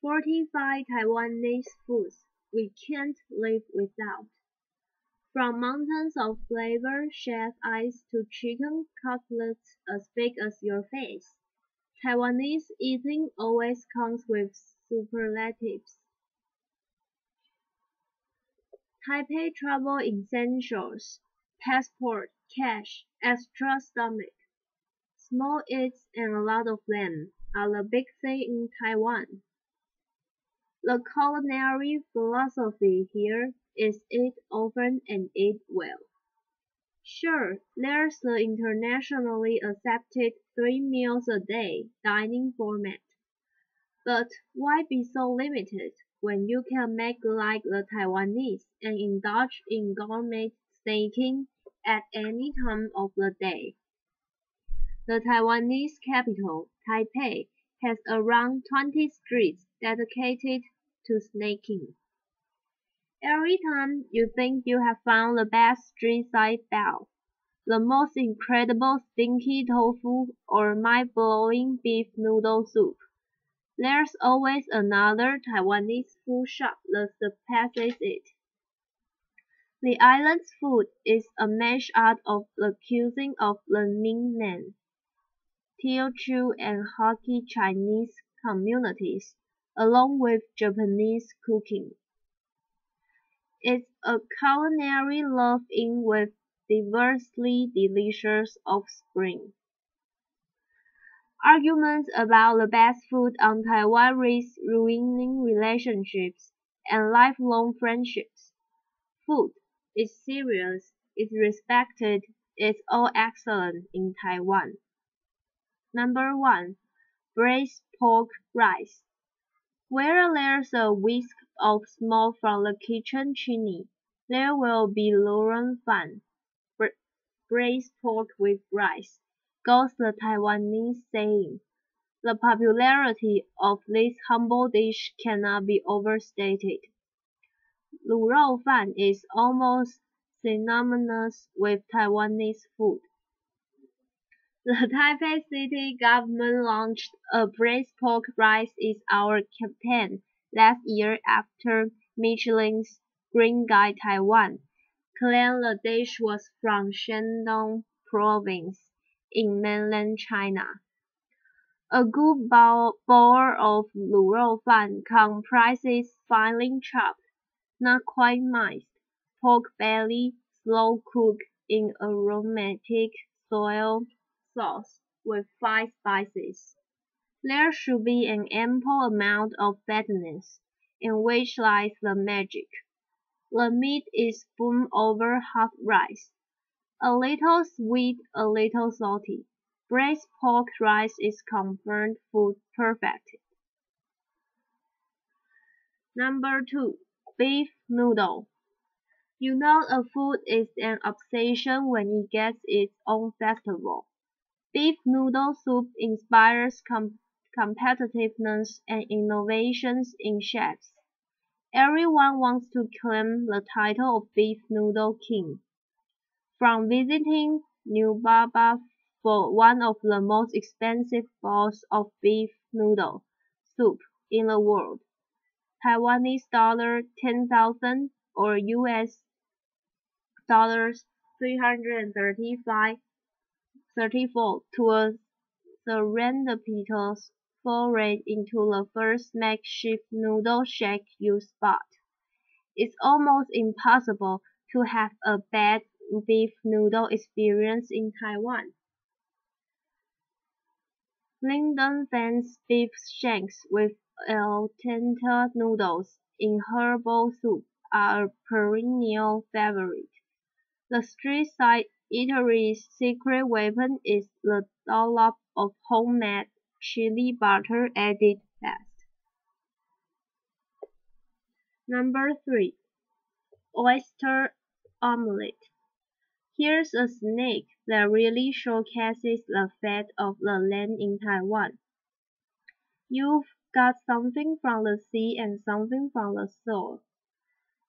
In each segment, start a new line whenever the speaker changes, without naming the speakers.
45 Taiwanese foods we can't live without. From mountains of flavor, shaved ice to chicken cutlets as big as your face, Taiwanese eating always comes with superlatives. Taipei travel essentials, passport, cash, extra stomach, small eats and a lot of them are the big thing in Taiwan. The culinary philosophy here is eat often and eat well. Sure, there's the internationally accepted 3 meals a day dining format, but why be so limited when you can make like the Taiwanese and indulge in gourmet snacking at any time of the day? The Taiwanese capital, Taipei, has around 20 streets dedicated to snacking. Every time you think you have found the best street-side bao, the most incredible stinky tofu, or mind-blowing beef noodle soup, there's always another Taiwanese food shop that surpasses it. The island's food is a mash out of the cuisine of the Ningnan, Teochew and Hokkien Chinese communities, along with Japanese cooking. It's a culinary love-in with diversely delicious offspring. Arguments about the best food on Taiwan risk ruining relationships and lifelong friendships. Food is serious, is respected, is all excellent in Taiwan. Number 1. Braised pork rice. Where there's a whisk of smoke from the kitchen chimney, there will be luring fun. Braised pork with rice, goes the Taiwanese saying. The popularity of this humble dish cannot be overstated. 卤肉饭 is almost synonymous with Taiwanese food. The Taipei city government launched a braised pork rice is our campaign last year after Michelin's Green Guide Taiwan claimed the dish was from Shandong province in mainland China. A good bowl of 卤肉饭 comprises finely chopped, not quite minced, pork belly, slow cooked in aromatic soy sauce with 5 spices. There should be an ample amount of fatness, in which lies the magic. The meat is spooned over hot rice. A little sweet, a little salty. Braised pork rice is confirmed food perfected. Number 2. Beef noodle. You know a food is an obsession when it gets its own festival. Beef noodle soup inspires competitiveness and innovations in chefs. Everyone wants to claim the title of beef noodle king. From visiting New Baba for one of the most expensive bowls of beef noodle soup in the world, Taiwanese dollar 10,000 or US dollars 334 to a serendipitous foray into the first makeshift noodle shack you spot. It's almost impossible to have a bad beef noodle experience in Taiwan. Linden Fan's beef shanks with al dente noodles in herbal soup are a perennial favorite. The street-side eatery's secret weapon is the dollop of homemade chili butter added fast. Number 3. Oyster omelette. Here's a snack that really showcases the fat of the land in Taiwan. You've got something from the sea and something from the soil.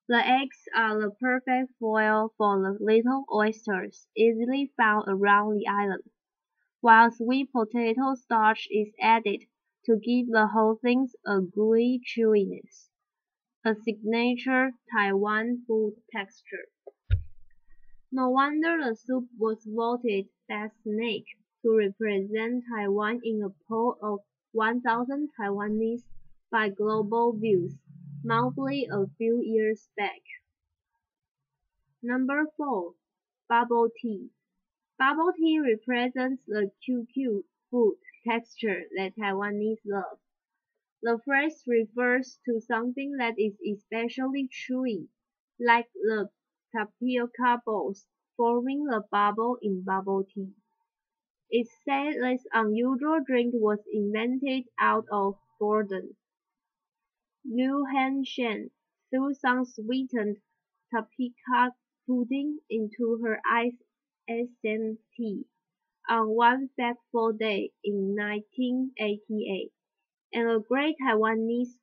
The eggs are the perfect foil for the little oysters easily found around the island, while sweet potato starch is added to give the whole thing a gooey chewiness, a signature Taiwan food texture. No wonder the soup was voted Best Snack to represent Taiwan in a poll of 1,000 Taiwanese by Global Views, monthly a few years back. Number 4. Bubble tea. Bubble tea represents the QQ food texture that Taiwanese love. The phrase refers to something that is especially chewy, like the tapioca balls forming a bubble in bubble tea. It's said this unusual drink was invented out of boredom. Liu Henshan threw some sweetened tapioca pudding into her iced tea on one fateful day in 1988, and a great Taiwanese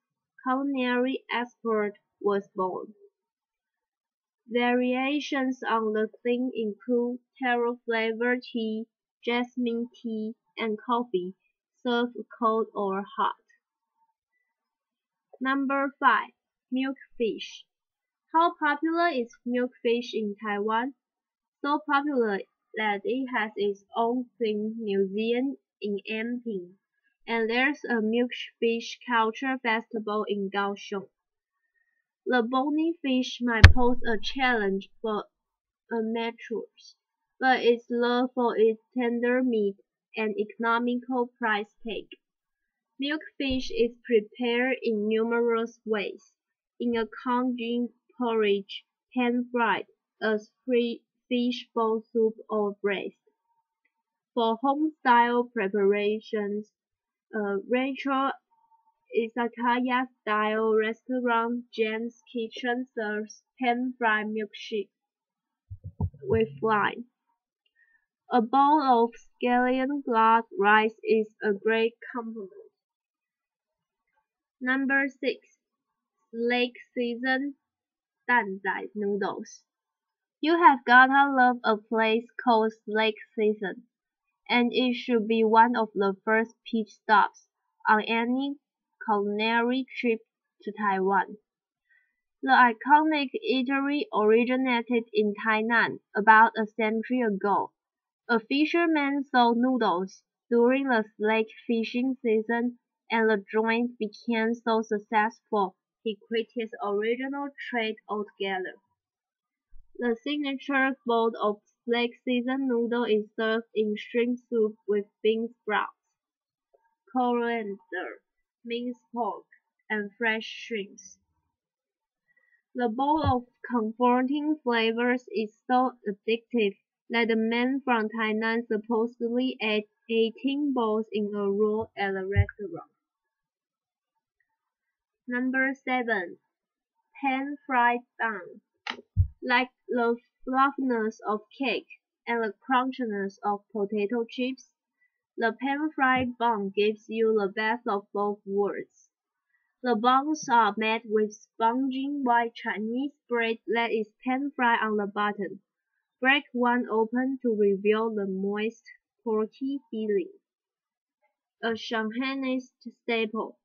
culinary expert was born. Variations on the theme include taro-flavored tea, jasmine tea, and coffee, served cold or hot. Number 5. Milkfish. How popular is milkfish in Taiwan? So popular that it has its own themed museum in Anping, and there's a milkfish culture festival in Kaohsiung. The bony fish might pose a challenge for amateurs, but its love for its tender meat and economical price tag. Milkfish is prepared in numerous ways, in a congee porridge, pan-fried, as fish bowl soup or braised. For home-style preparations, Rachel Izakaya-style restaurant Jane's Kitchen serves pan-fried milkshake with lime. A bowl of scallion glass rice is a great compliment. Number 6. Lake Season 蛋仔 noodles. You have gotta love a place called Lake Season, and it should be one of the first pit stops on any culinary trip to Taiwan. The iconic eatery originated in Tainan about a century ago. A fisherman sold noodles during the lake fishing season, and the joint became so successful he quit his original trade altogether. The signature bowl of lake season noodle is served in shrimp soup with bean sprouts, coriander, minced pork, and fresh shrimps. The bowl of comforting flavors is so addictive that the man from Tainan supposedly ate 18 bowls in a row at the restaurant. Number 7. Pan-fried bun. Like the fluffiness of cake and the crunchiness of potato chips, the pan-fried bun gives you the best of both worlds. The buns are made with spongy white Chinese bread that is pan-fried on the bottom. Break one open to reveal the moist, porky filling. A Shanghainese staple,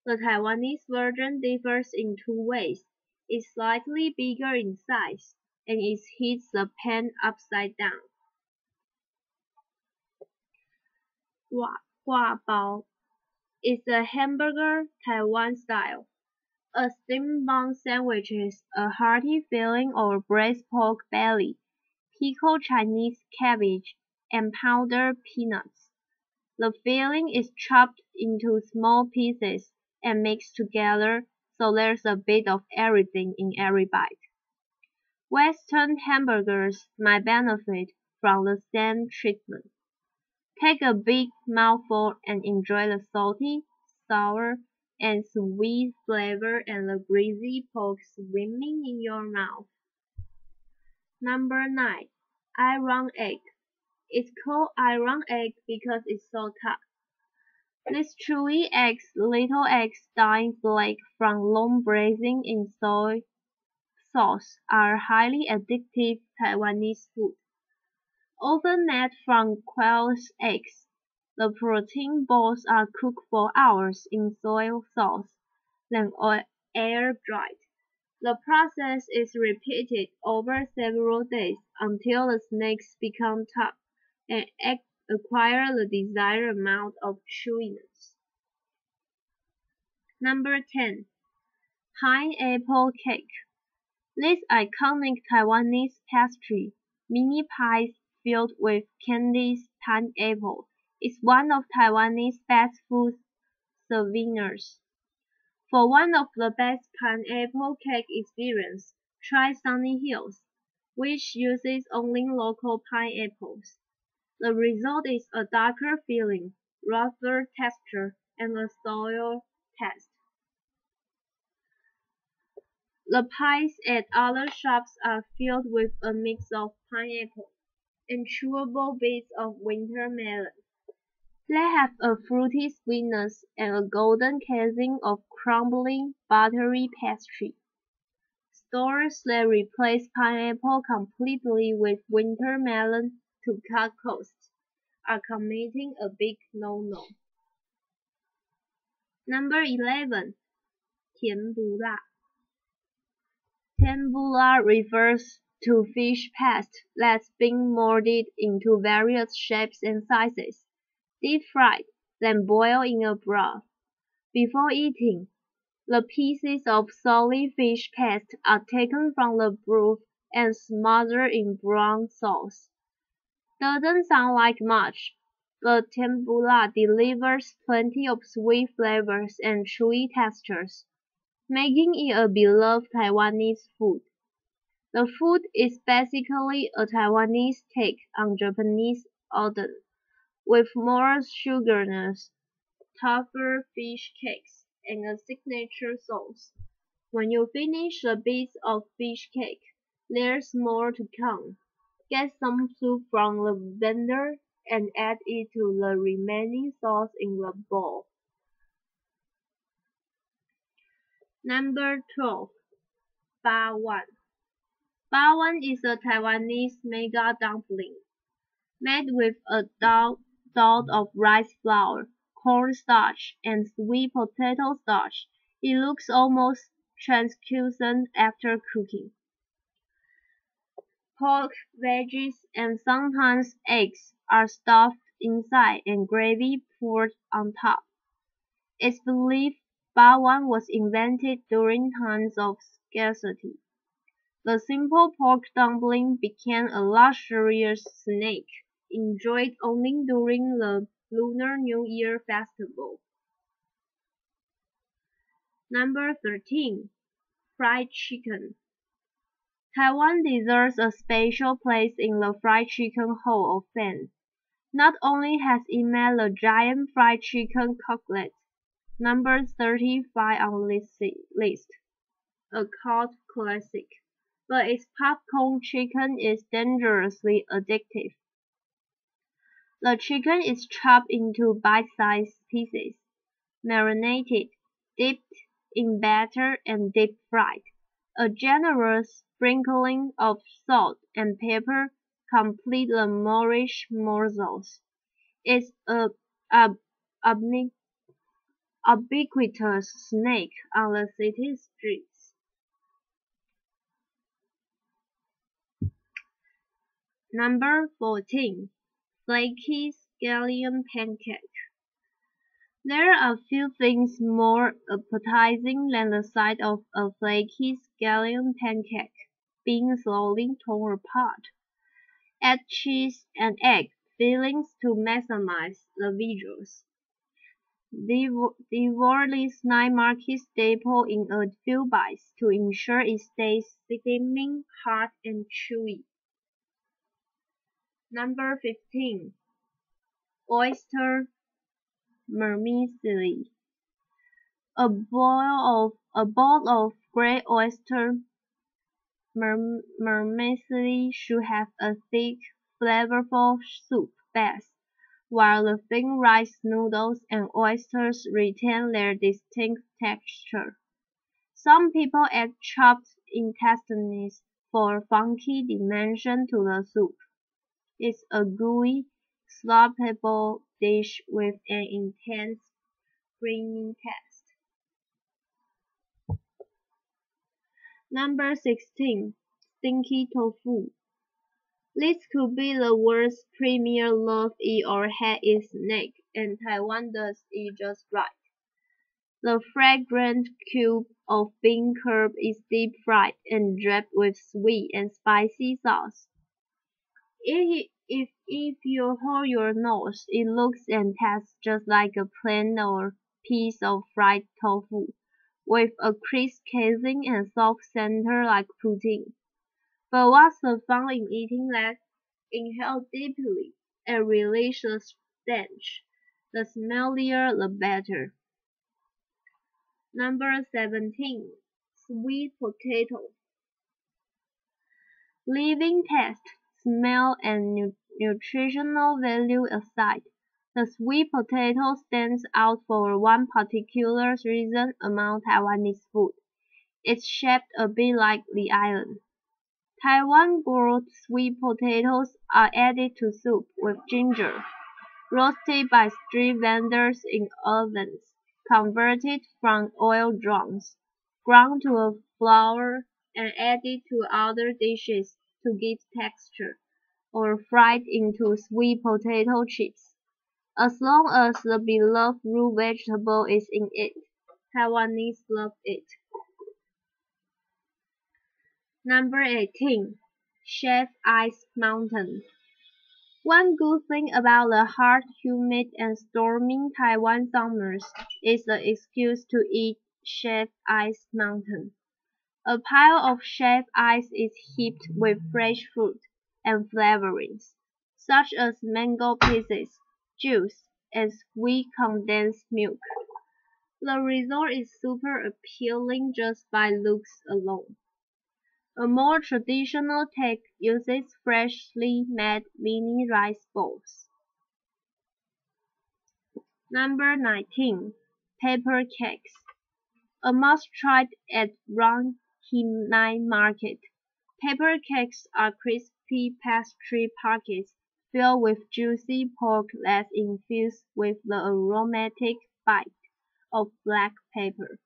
the Taiwanese version differs in two ways. It's slightly bigger in size, and it heats the pan upside down. Hua bao is a hamburger Taiwan style. A steamed bun sandwiches a hearty filling of braised pork belly, pickled Chinese cabbage, and powdered peanuts. The filling is chopped into small pieces and mixed together, so there's a bit of everything in every bite. Western hamburgers might benefit from the same treatment. Take a big mouthful and enjoy the salty, sour, and sweet flavor and the greasy pork swimming in your mouth. Number 9. Iron egg. It's called iron egg because it's so tough. These chewy eggs, little eggs dying black from long braising in soy sauce, are highly addictive Taiwanese food. Often made from quail's eggs, The protein balls are cooked for hours in soy sauce, then air-dried. The process is repeated over several days until the snakes become tough and acquire the desired amount of chewiness. Number 10. Pineapple cake. This iconic Taiwanese pastry, mini pies filled with candied pineapple, is one of Taiwanese fast food souvenirs. For one of the best pineapple cake experience, try Sunny Hills, which uses only local pineapples. The result is a darker filling, rougher texture, and a sour taste. The pies at other shops are filled with a mix of pineapple and chewable bits of winter melon. They have a fruity sweetness and a golden casing of crumbling, buttery pastry. Stores that replace pineapple completely with winter melon to cut costs are committing a big no-no. Number 11. 甜不辣. Tempura refers to fish paste that's been molded into various shapes and sizes, deep-fried, then boiled in a broth. Before eating, the pieces of solid fish paste are taken from the broth and smothered in brown sauce. Doesn't sound like much, but tempura delivers plenty of sweet flavors and chewy textures, making it a beloved Taiwanese food. The food is basically a Taiwanese take on Japanese oden, with more sugariness, tougher fish cakes, and a signature sauce. When you finish the piece of fish cake, there's more to come. Get some soup from the vendor and add it to the remaining sauce in the bowl. Number 12. Bawang. Bawang is a Taiwanese mega dumpling, made with a dough of rice flour, cornstarch, and sweet potato starch. It looks almost translucent after cooking. Pork, veggies, and sometimes eggs are stuffed inside and gravy poured on top. It's believed bawang was invented during times of scarcity. The simple pork dumpling became a luxurious snack enjoyed only during the Lunar New Year festival. Number 13. Fried chicken. Taiwan deserves a special place in the fried chicken Hall of Fame. Not only has it made the giant fried chicken cutlet, number 35 on this list, a cult classic, but its popcorn chicken is dangerously addictive. The chicken is chopped into bite-sized pieces, marinated, dipped in batter and deep-fried. A generous sprinkling of salt and pepper complete the Moorish morsels. It's a ubiquitous snack on the city streets. Number 14. Flaky scallion pancake. There are few things more appetizing than the sight of a flaky scallion pancake being slowly torn apart. Add cheese and egg fillings to maximize the visuals. Devour this night market staple in a few bites to ensure it stays steaming, hard, and chewy. Number 15. Oyster vermicelli. A bowl of grey oyster vermicelli should have a thick, flavorful soup base, while the thin rice noodles and oysters retain their distinct texture. Some people add chopped intestines for funky dimension to the soup. It's a gooey, sloppable dish with an intense, creamy taste. Number 16. Stinky tofu. This could be the world's premier love eat or had its snack, and Taiwan does it just right. The fragrant cube of bean curd is deep fried and draped with sweet and spicy sauce. If you hold your nose, it looks and tastes just like a plain or piece of fried tofu, with a crisp casing and soft center like pudding. But what's the fun in eating that? Inhale deeply and release the stench. The smellier the better. Number 17. Sweet potato. Leaving taste, smell, and nutritional value aside, the sweet potato stands out for one particular reason among Taiwanese food. It's shaped a bit like the island. Taiwan-grown sweet potatoes are added to soup with ginger, roasted by street vendors in ovens, converted from oil drums, ground to a flour, and added to other dishes to give texture, or fried into sweet potato chips. As long as the beloved root vegetable is in it, Taiwanese love it. Number 18. Chef Ice Mountain. One good thing about the hot, humid, and stormy Taiwan summers is the excuse to eat Chef Ice Mountain. A pile of chef ice is heaped with fresh fruit and flavorings, such as mango pieces, juice, and sweet condensed milk. The result is super appealing just by looks alone. A more traditional take uses freshly made mini rice balls. Number 19. Paper cakes. A must-try at Rang Night Market. Paper cakes are crispy pastry packets filled with juicy pork that's infused with the aromatic bite of black pepper.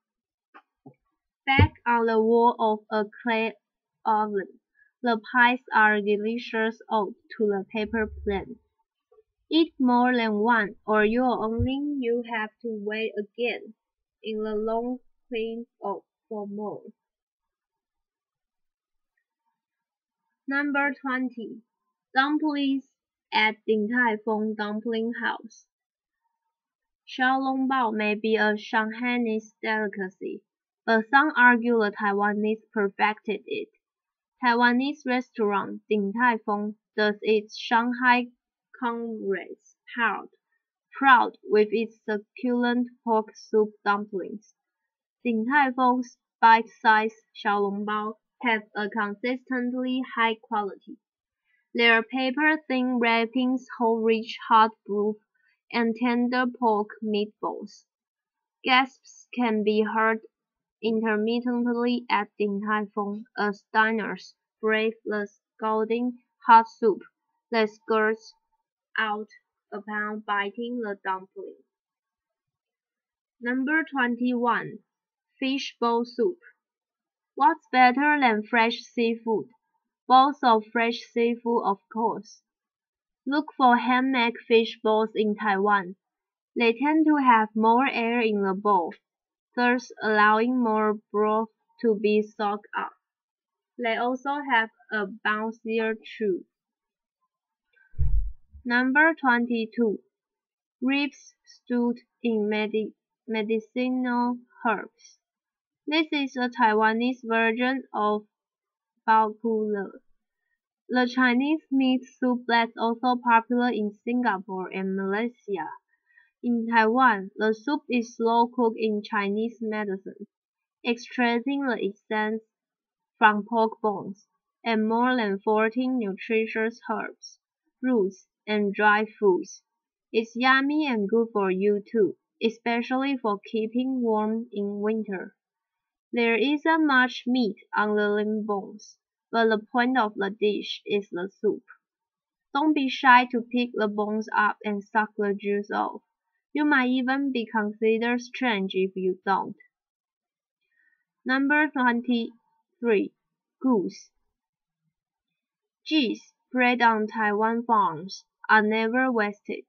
Baked on the wall of a clay oven, the pies are delicious ode to the paper plant. Eat more than one, or you have to wait again in the long queue for more. Number 20. Dumplings at Din Tai Fung Dumpling House. Xiaolongbao may be a Shanghainese delicacy, but some argue the Taiwanese perfected it. Taiwanese restaurant Din Tai Fung does its Shanghai comrades proud with its succulent pork soup dumplings. Din Tai Fung's bite-sized xiaolongbao have a consistently high quality. Their paper-thin wrappings hold rich hot broth and tender pork meatballs. Gasps can be heard intermittently at Din Tai Fung as diners brave the scalding hot soup that gurgles out upon biting the dumpling. Number 21. Fishbowl soup. What's better than fresh seafood? Bowls of fresh seafood, of course. Look for handmade fish bowls in Taiwan. They tend to have more air in the bowl, thus allowing more broth to be soaked up. They also have a bouncier chew. Number 22. Ribs stewed in medicinal herbs. This is a Taiwanese version of bao ku le. The Chinese meat soup that's also popular in Singapore and Malaysia. In Taiwan, the soup is slow cooked in Chinese medicine, extracting the essence from pork bones and more than 14 nutritious herbs, roots, and dried fruits. It's yummy and good for you too, especially for keeping warm in winter. There isn't much meat on the limb bones, but the point of the dish is the soup. Don't be shy to pick the bones up and suck the juice off. You might even be considered strange if you don't. Number 23. Goose. Geese bred on Taiwan farms are never wasted.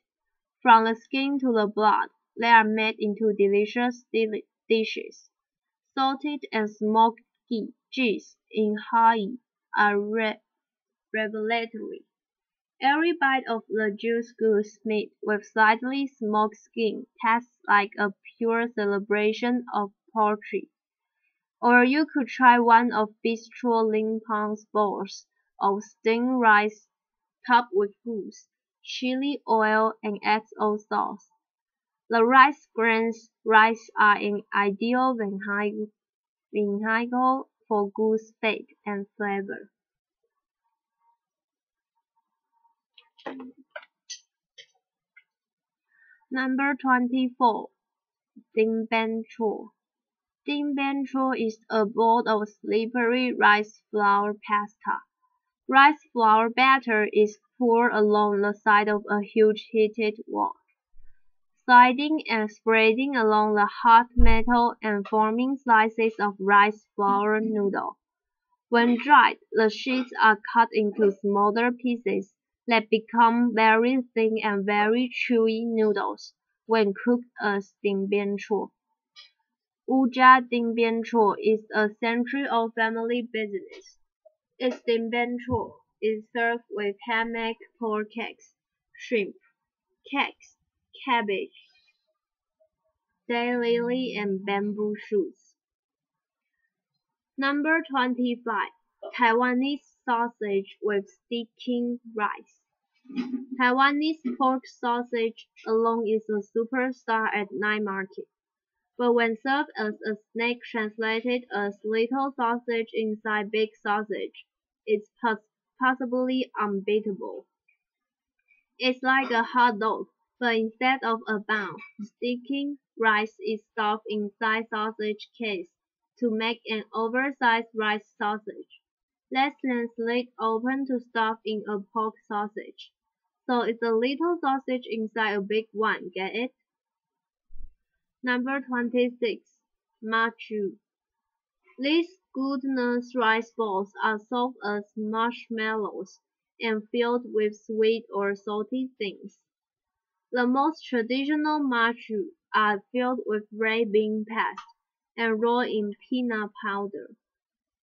From the skin to the blood, they are made into delicious dishes. Salted and smoked geese in Hawaii are revelatory. Every bite of the juicy goose meat with slightly smoked skin tastes like a pure celebration of poultry. Or you could try one of Bistro Ling Pang's bowls of steamed rice topped with goose, chili oil, and XO sauce. The rice grains are an ideal vehicle for goose fat and flavor. Number 24. Ding Ben Chor. Ding Ben Chor is a bowl of slippery rice flour pasta. Rice flour batter is poured along the side of a huge heated wok, sliding and spreading along the hot metal and forming slices of rice flour noodle. When dried, the sheets are cut into smaller pieces that become very thin and very chewy noodles when cooked as ding bian chor. Wujia ding bian chor is a century-old family business. Its ding bian chor is served with ham-egg pork cakes, shrimp, cakes, cabbage, daylily, and bamboo shoots. Number 25. Taiwanese sausage with sticky rice. Taiwanese pork sausage alone is a superstar at night market, but when served as a snack translated as little sausage inside big sausage, it's possibly unbeatable. It's like a hot dog, but instead of a bun, sticky rice is stuffed inside sausage case to make an oversized rice sausage. That's then slit open to stuff in a pork sausage. So it's a little sausage inside a big one, get it? Number 26. Machu. These glutinous rice balls are soft as marshmallows and filled with sweet or salty things. The most traditional machu are filled with red bean paste and rolled in peanut powder.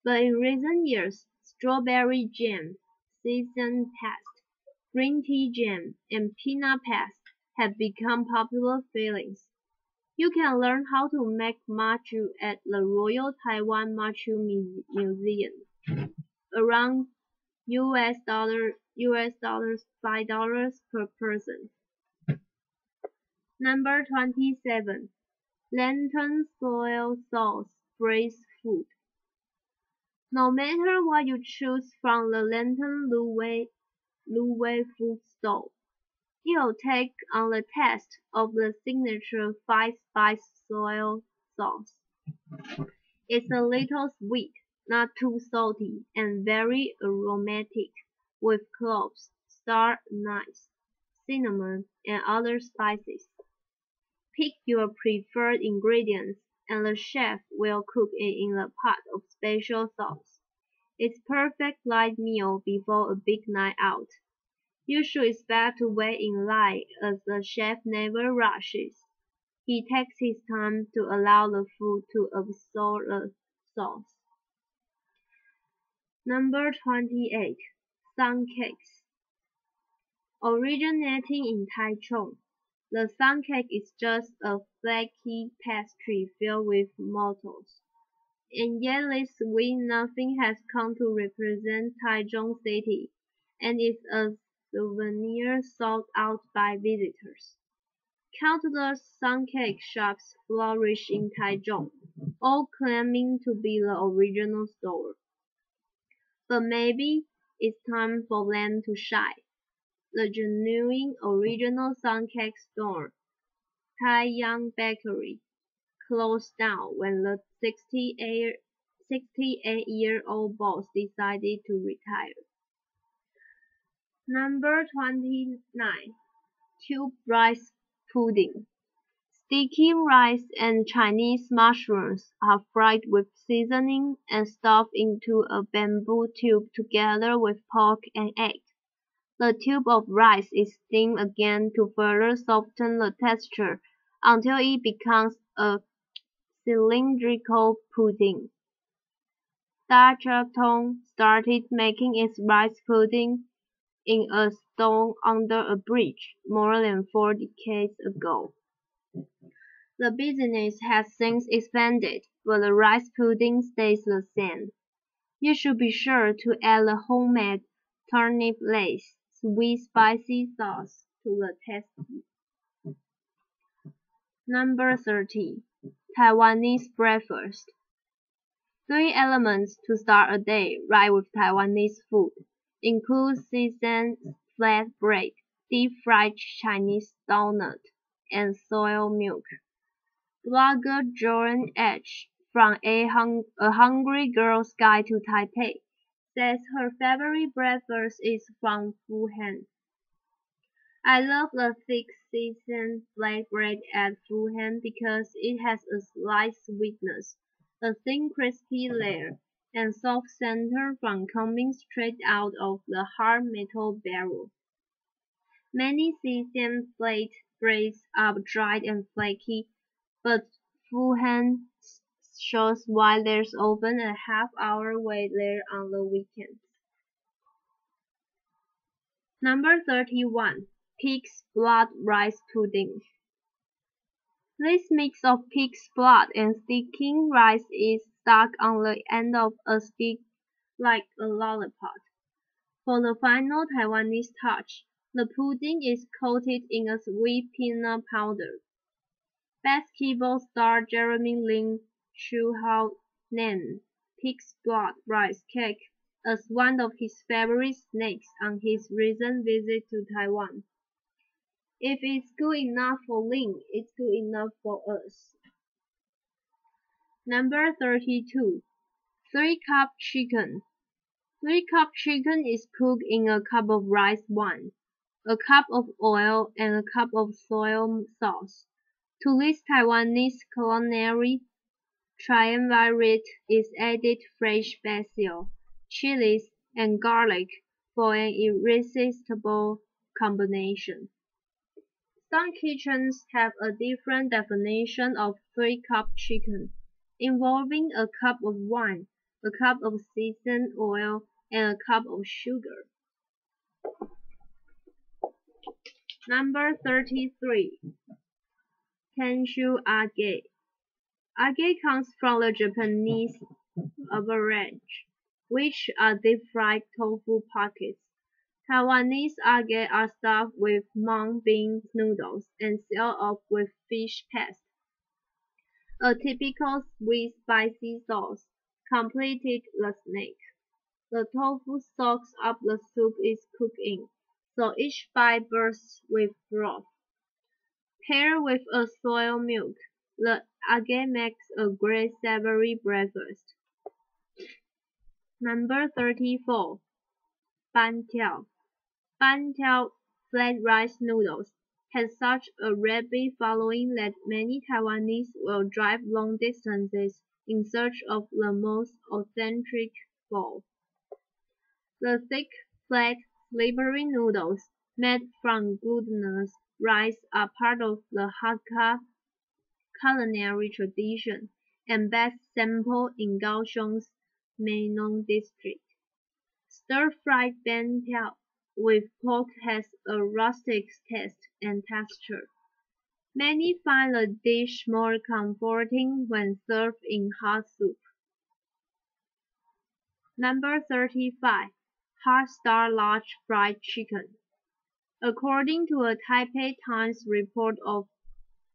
But in recent years, strawberry jam, sesame paste, green tea jam, and peanut paste have become popular fillings. You can learn how to make machu at the Royal Taiwan Machu Museum, around US dollars $5 per person. Number 27. Lantern soy sauce braised food. No matter what you choose from the Lantern Luwei food stove, it'll take on the taste of the signature 5-spice soy sauce. It's a little sweet, not too salty, and very aromatic, with cloves, star anise, cinnamon, and other spices. Pick your preferred ingredients, and the chef will cook it in a pot of special sauce. It's perfect light meal before a big night out. You should expect to wait in line as the chef never rushes. He takes his time to allow the food to absorb the sauce. Number 28. Sun cakes. Originating in Taichung, the sun cake is just a flaky pastry filled with mottles. And yet this sweet nothing has come to represent Taichung City, and is a souvenir sought out by visitors. Countless suncake shops flourish in Taichung, all claiming to be the original store. But maybe it's time for them to shine. The genuine original suncake store, Taiyang Bakery, closed down when the 68-year-old boss decided to retire. Number 29. Tube rice pudding. Sticky rice and Chinese mushrooms are fried with seasoning and stuffed into a bamboo tube together with pork and egg. The tube of rice is steamed again to further soften the texture until it becomes a cylindrical pudding. Tong started making its rice pudding in a stone under a bridge more than 4 decades ago. The business has since expanded, but the rice pudding stays the same. You should be sure to add the homemade turnip lace sweet spicy sauce to the tasty. Number 30. Taiwanese breakfast. 3 elements to start a day right with Taiwanese food include seasoned flat bread, deep-fried Chinese donut, and soy milk. Blogger Joan H. from A Hungry Girl's Guide to Taipei says her favorite breakfast is from Fuhan. I love the thick seasoned flat bread at Fuhan because it has a slight sweetness, a thin crispy layer, and soft center from coming straight out of the hard metal barrel. Many seasoned flat breads are dried and flaky, but Fuhan shows why there's often a half-hour wait there on the weekends. Number 31. Pig's blood rice pudding. This mix of pig's blood and sticky rice is stuck on the end of a stick like a lollipop. For the final Taiwanese touch, the pudding is coated in a sweet peanut powder. Basketball star Jeremy Lin Chuhao named pig's blood rice cake as one of his favorite snacks on his recent visit to Taiwan. If it's good enough for Lin, it's good enough for us. Number 32. 3-cup chicken. 3-cup chicken is cooked in a cup of rice wine, a cup of oil, and a cup of soy sauce. To this Taiwanese culinary triumvirate is added fresh basil, chilies, and garlic for an irresistible combination. Some kitchens have a different definition of 3-cup chicken, involving a cup of wine, a cup of seasoned oil, and a cup of sugar. Number 33. Tenshu age. Age comes from the Japanese average, which are deep-fried tofu pockets. Taiwanese age are stuffed with mung bean noodles and sealed off with fish paste. A typical sweet spicy sauce completed the snack. The tofu soaks up the soup it's cooked in, so each bite bursts with broth. Paired with a soy milk, the age makes a great savory breakfast. Number 34. Bantiao. Bantiao flat rice noodles has such a rabid following that many Taiwanese will drive long distances in search of the most authentic bowl. The thick, flat, slippery noodles made from glutinous rice are part of the Hakka culinary tradition and best sampled in Kaohsiung's Meinong district. Stir-fried bantiao with pork has a rustic taste and texture. Many find the dish more comforting when served in hot soup. Number 35. Hot Star Large Fried Chicken. According to a Taipei Times report of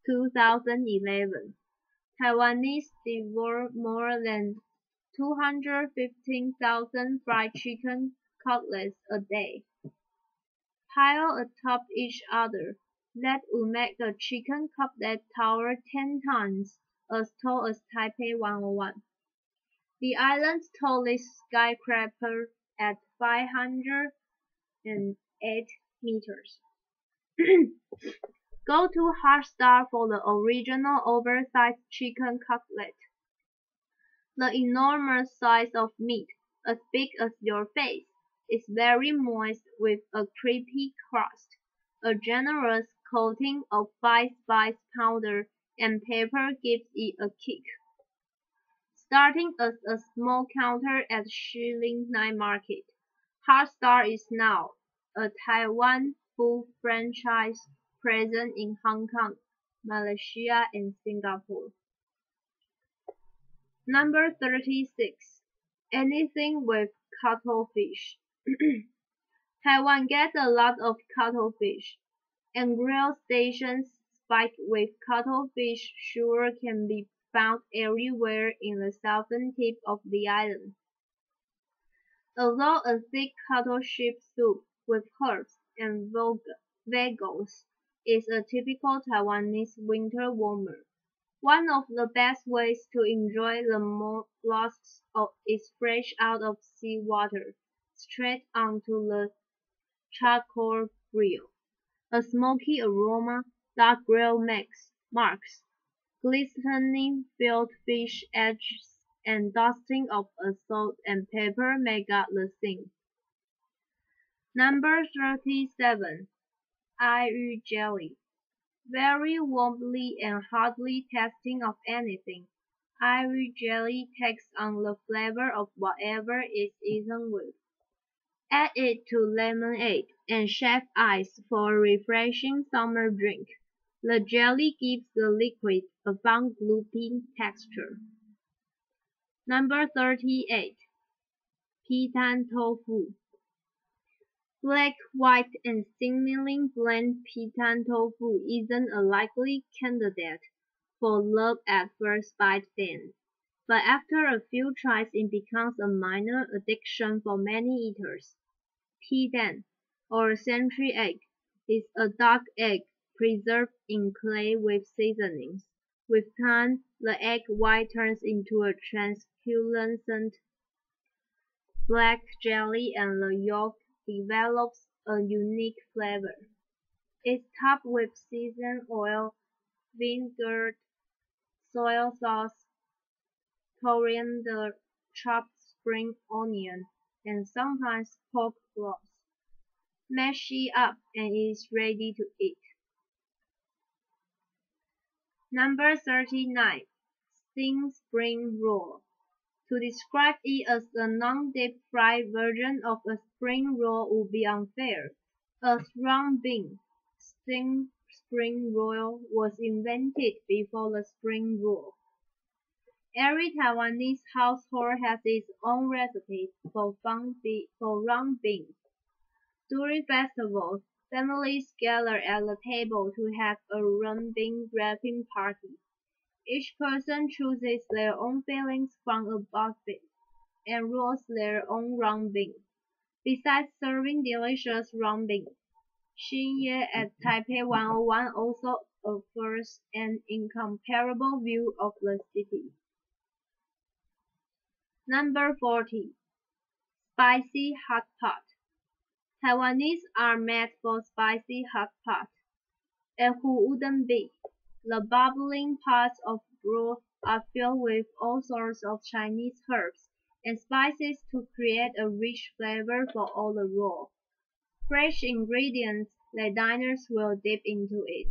2011, Taiwanese devour more than 215,000 fried chicken cutlets a day. Piled atop each other, that would make a chicken cutlet tower 10 times as tall as Taipei 101. The island's tallest skyscraper at 530 8 meters. Go to Hot Star for the original oversized chicken cutlet. The enormous size of meat, as big as your face, is very moist with a crispy crust. A generous coating of fine spice powder and pepper gives it a kick. Starting as a small counter at Shilin Night Market, Hot Star is now a Taiwan food franchise present in Hong Kong, Malaysia, and Singapore. Number 36. Anything with cuttlefish. Taiwan gets a lot of cuttlefish, and grill stations spiked with cuttlefish sure can be found everywhere in the southern tip of the island. Although a thick cuttle sheep soup with herbs and vegetables is a typical Taiwanese winter warmer, one of the best ways to enjoy the mollusks is fresh out of seawater, straight onto the charcoal grill. A smoky aroma that grill marks glistening filled fish edges and dusting of a salt and pepper make up the scene. Number 37. Aiyu jelly. Very warmly and heartily tasting of anything. Aiyu jelly takes on the flavor of whatever it's eaten with. Add it to lemonade and shaved ice for a refreshing summer drink. The jelly gives the liquid a fun gloopy texture. Number 38. Pitan tofu. Black, white, and seemingly bland pitan tofu isn't a likely candidate for love at first bite fans, but after a few tries it becomes a minor addiction for many eaters. Pitan, or century egg, is a dark egg preserved in clay with seasonings. With time, the egg white turns into a translucent black jelly and the yolk develops a unique flavor. It's topped with seasoned oil, vinegar, soy sauce, coriander, chopped spring onion, and sometimes pork broth. Mash it up and it's ready to eat. Number 39. Steamed spring roll. To describe it as a non-deep fried version of a spring roll would be unfair, as round bean steamed spring roll was invented before the spring roll. Every Taiwanese household has its own recipe for round beans. During festivals, families gather at the table to have a round bean wrapping party. Each person chooses their own fillings from a basket and rolls their own round bean. Besides serving delicious round bean, Xinye at Taipei 101 also offers an incomparable view of the city. Number 40. Spicy hot pot. Taiwanese are made for spicy hot pot. And who wouldn't be? The bubbling pots of broth are filled with all sorts of Chinese herbs and spices to create a rich flavor for all the raw, fresh ingredients that diners will dip into it.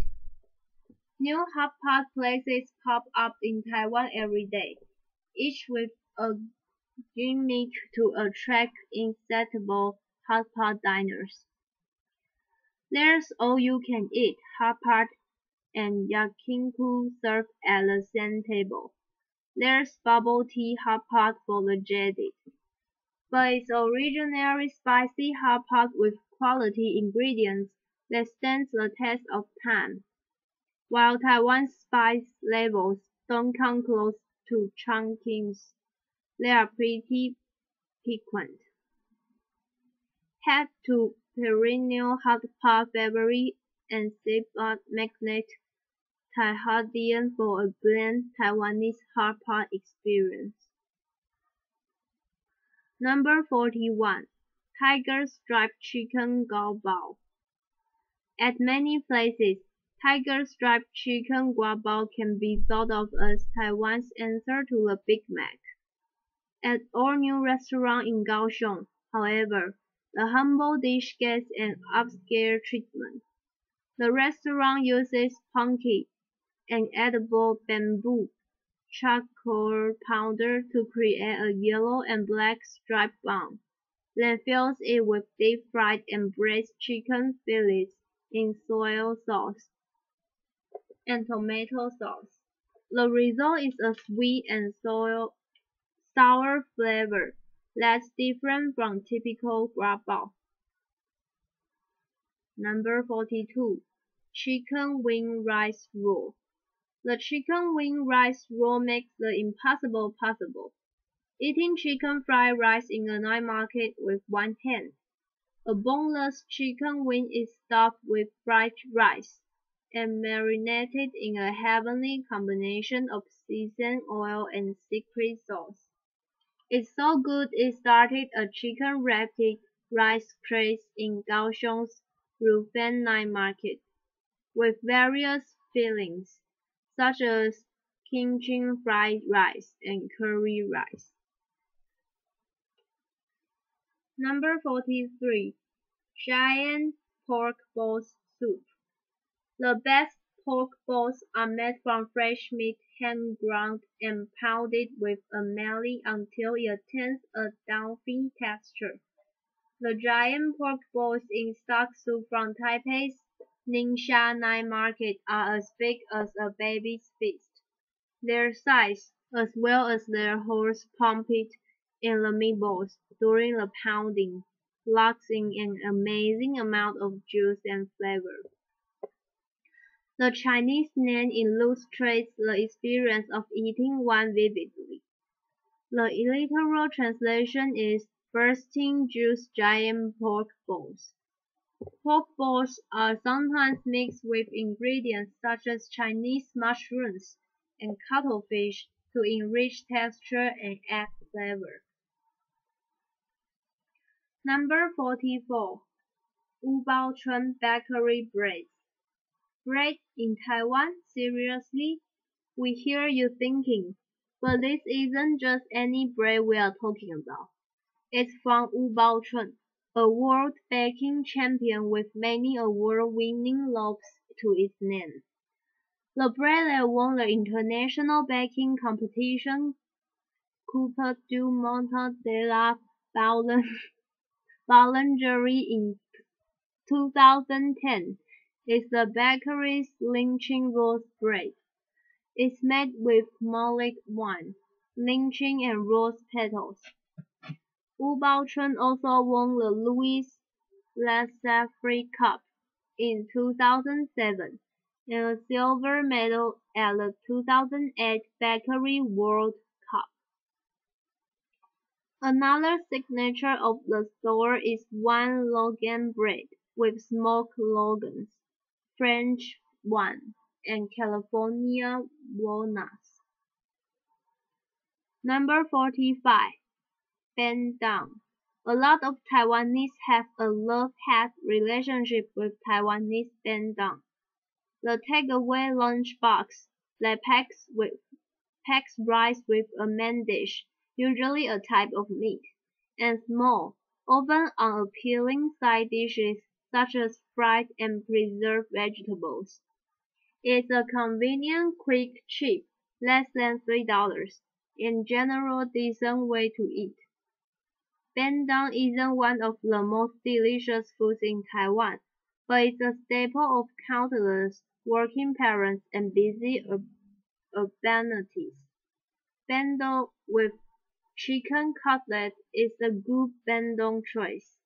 New hot pot places pop up in Taiwan every day, each with a gimmick to attract insatiable hot pot diners. There's all-you-can-eat hot pot and yakiniku served at the same table. There's bubble tea hot pot for the jaded, but it's originally spicy hot pot with quality ingredients that stands the test of time. While Taiwan's spice levels don't come close to Chongqing's, they are pretty piquant. Head to perennial hot pot favorite and seafood magnet Taihadian for a bland Taiwanese hot pot experience. Number 41. Tiger striped chicken gao bao. At many places, tiger striped chicken guao bao can be thought of as Taiwan's answer to the Big Mac. At our new restaurant in Kaohsiung, however, the humble dish gets an upscale treatment. The restaurant uses punky, an edible bamboo charcoal powder to create a yellow and black striped bun, then fills it with deep-fried and braised chicken fillets in soy sauce and tomato sauce. The result is a sweet and sour flavor that's different from typical guao bao. Number 42. Chicken wing rice roll. The chicken wing rice roll makes the impossible possible. Eating chicken fried rice in a night market with one hand. A boneless chicken wing is stuffed with fried rice and marinated in a heavenly combination of seasoned oil and secret sauce. It's so good it started a chicken-wrapped rice craze in Kaohsiung's Rufan night market, with various fillings, such as kimchi fried rice and curry rice. Number 43. Giant pork balls soup. The best pork balls are made from fresh meat hand ground and pounded with a mallet until it attains a doughy texture. The giant pork balls in stock soup from Taipei's Ningxia night market are as big as a baby's fist. Their size, as well as their holes pumped in the meatballs during the pounding, locks in an amazing amount of juice and flavor. The Chinese name illustrates the experience of eating one vividly. The literal translation is bursting juice giant pork balls. Pork balls are sometimes mixed with ingredients such as Chinese mushrooms and cuttlefish to enrich texture and add flavor. Number 44. Wubaochun Bakery Bread. Bread in Taiwan? Seriously? We hear you thinking, but this isn't just any bread we are talking about. It's from Wubaochun, a world baking champion with many award-winning loaves to its name. The bread that won the international baking competition Coupe du Monde de la Boulangerie in 2010 is the bakery's lynching rose bread. It's made with mulled wine, lynching and rose petals. Wubaochun also won the Louis Lasafre Cup in 2007 and a silver medal at the 2008 Bakery World Cup. Another signature of the store is one Logan bread with smoked Logans, French one, and California walnuts. Number 45. Bandung. A lot of Taiwanese have a love-hate relationship with Taiwanese bandung, the takeaway lunchbox that packs rice with a main dish, usually a type of meat, and small, often unappealing side dishes such as fried and preserved vegetables. It's a convenient, quick, cheap, less than $3, in general decent way to eat. Bandung isn't one of the most delicious foods in Taiwan, but it's a staple of countless working parents and busy urbanities. Bandung with chicken cutlet is a good bandung choice.